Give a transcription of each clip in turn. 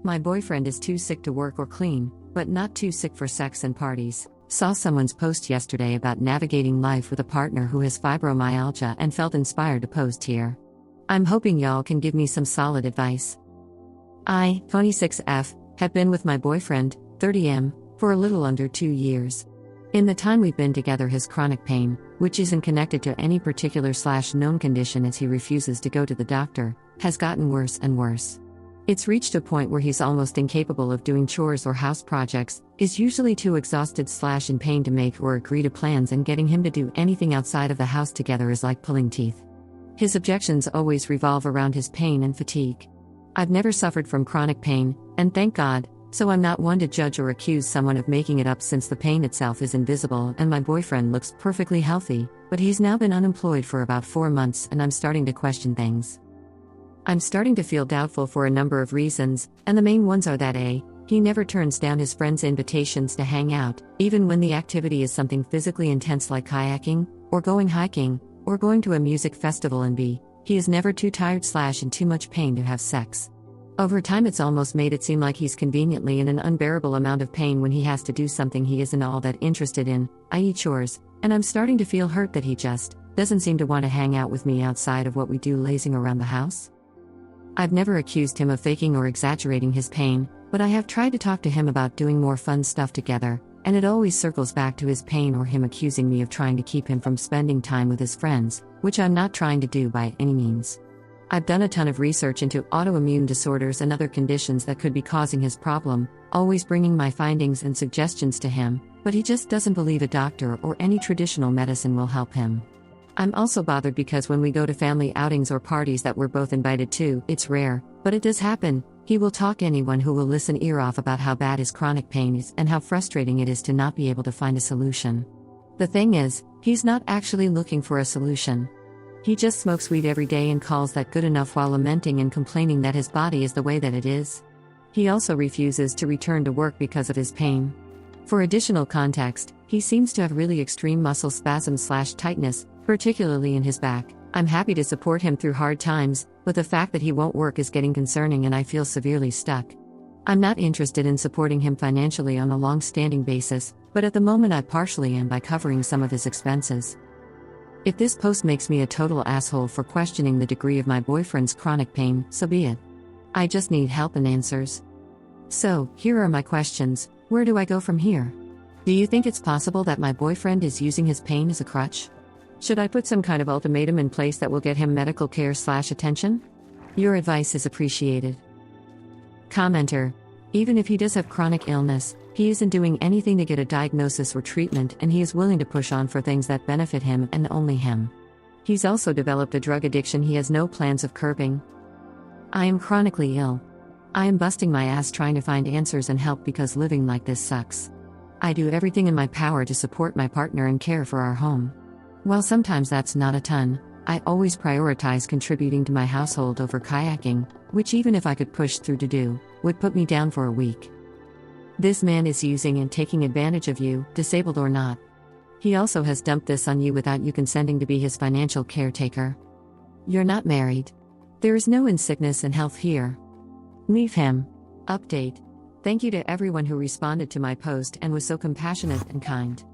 My boyfriend is too sick to work or clean, but not too sick for sex and parties. Saw someone's post yesterday about navigating life with a partner who has fibromyalgia and felt inspired to post here. I'm hoping y'all can give me some solid advice. I, 26F, have been with my boyfriend, 30M, for a little under 2 years. In the time we've been together, his chronic pain, which isn't connected to any particular/known condition as he refuses to go to the doctor, has gotten worse and worse. It's reached a point where he's almost incapable of doing chores or house projects, is usually too exhausted/in pain to make or agree to plans, and getting him to do anything outside of the house together is like pulling teeth. His objections always revolve around his pain and fatigue. I've never suffered from chronic pain, and thank God, so I'm not one to judge or accuse someone of making it up since the pain itself is invisible and my boyfriend looks perfectly healthy, but he's now been unemployed for about 4 months and I'm starting to question things. I'm starting to feel doubtful for a number of reasons, and the main ones are that A, he never turns down his friends' invitations to hang out, even when the activity is something physically intense like kayaking, or going hiking, or going to a music festival, and B, he is never too tired/in too much pain to have sex. Over time it's almost made it seem like he's conveniently in an unbearable amount of pain when he has to do something he isn't all that interested in, i.e. chores, and I'm starting to feel hurt that he just doesn't seem to want to hang out with me outside of what we do lazing around the house. I've never accused him of faking or exaggerating his pain, but I have tried to talk to him about doing more fun stuff together, and it always circles back to his pain or him accusing me of trying to keep him from spending time with his friends, which I'm not trying to do by any means. I've done a ton of research into autoimmune disorders and other conditions that could be causing his problem, always bringing my findings and suggestions to him, but he just doesn't believe a doctor or any traditional medicine will help him. I'm also bothered because when we go to family outings or parties that we're both invited to, it's rare, but it does happen, he will talk anyone who will listen ear off about how bad his chronic pain is and how frustrating it is to not be able to find a solution. The thing is, he's not actually looking for a solution. He just smokes weed every day and calls that good enough while lamenting and complaining that his body is the way that it is. He also refuses to return to work because of his pain. For additional context, he seems to have really extreme muscle spasms/tightness, particularly in his back. I'm happy to support him through hard times, but the fact that he won't work is getting concerning and I feel severely stuck. I'm not interested in supporting him financially on a long-standing basis, but at the moment I partially am by covering some of his expenses. If this post makes me a total asshole for questioning the degree of my boyfriend's chronic pain, so be it. I just need help and answers. So, here are my questions. Where do I go from here? Do you think it's possible that my boyfriend is using his pain as a crutch? Should I put some kind of ultimatum in place that will get him medical care/attention? Your advice is appreciated. Commenter. Even if he does have chronic illness, he isn't doing anything to get a diagnosis or treatment, and he is willing to push on for things that benefit him and only him. He's also developed a drug addiction he has no plans of curbing. I am chronically ill. I am busting my ass trying to find answers and help because living like this sucks. I do everything in my power to support my partner and care for our home. While sometimes that's not a ton, I always prioritize contributing to my household over kayaking, which even if I could push through to do, would put me down for a week. This man is using and taking advantage of you, disabled or not. He also has dumped this on you without you consenting to be his financial caretaker. You're not married. There is no in sickness and health here. Leave him. Update. Thank you to everyone who responded to my post and was so compassionate and kind.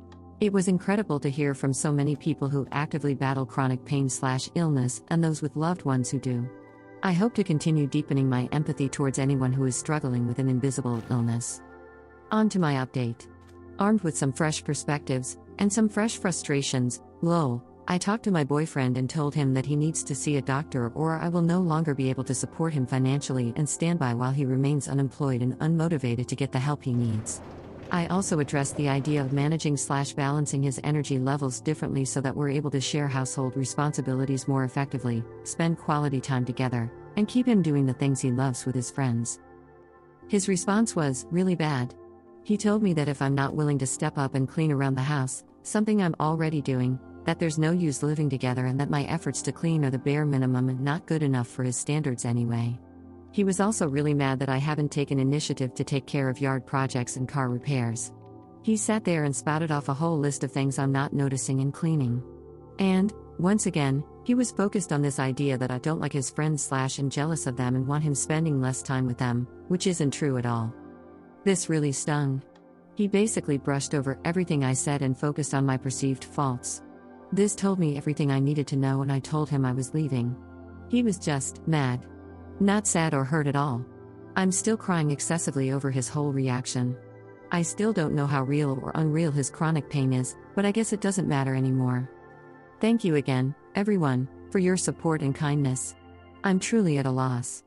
It was incredible to hear from so many people who actively battle chronic pain/illness and those with loved ones who do. I hope to continue deepening my empathy towards anyone who is struggling with an invisible illness. On to my update. Armed with some fresh perspectives, and some fresh frustrations, lol, I talked to my boyfriend and told him that he needs to see a doctor or I will no longer be able to support him financially and stand by while he remains unemployed and unmotivated to get the help he needs. I also addressed the idea of managing/balancing his energy levels differently so that we're able to share household responsibilities more effectively, spend quality time together, and keep him doing the things he loves with his friends. His response was really bad. He told me that if I'm not willing to step up and clean around the house, something I'm already doing, that there's no use living together and that my efforts to clean are the bare minimum and not good enough for his standards anyway. He was also really mad that I haven't taken initiative to take care of yard projects and car repairs. He sat there and spouted off a whole list of things I'm not noticing and cleaning. And, once again, He was focused on this idea that I don't like his friends and jealous of them and want him spending less time with them, which isn't true at all. This really stung. He basically brushed over everything I said and focused on my perceived faults. This told me everything I needed to know, and I told him I was leaving. He was just mad. Not sad or hurt at all. I'm still crying excessively over his whole reaction. I still don't know how real or unreal his chronic pain is, but I guess it doesn't matter anymore. Thank you again, everyone, for your support and kindness. I'm truly at a loss.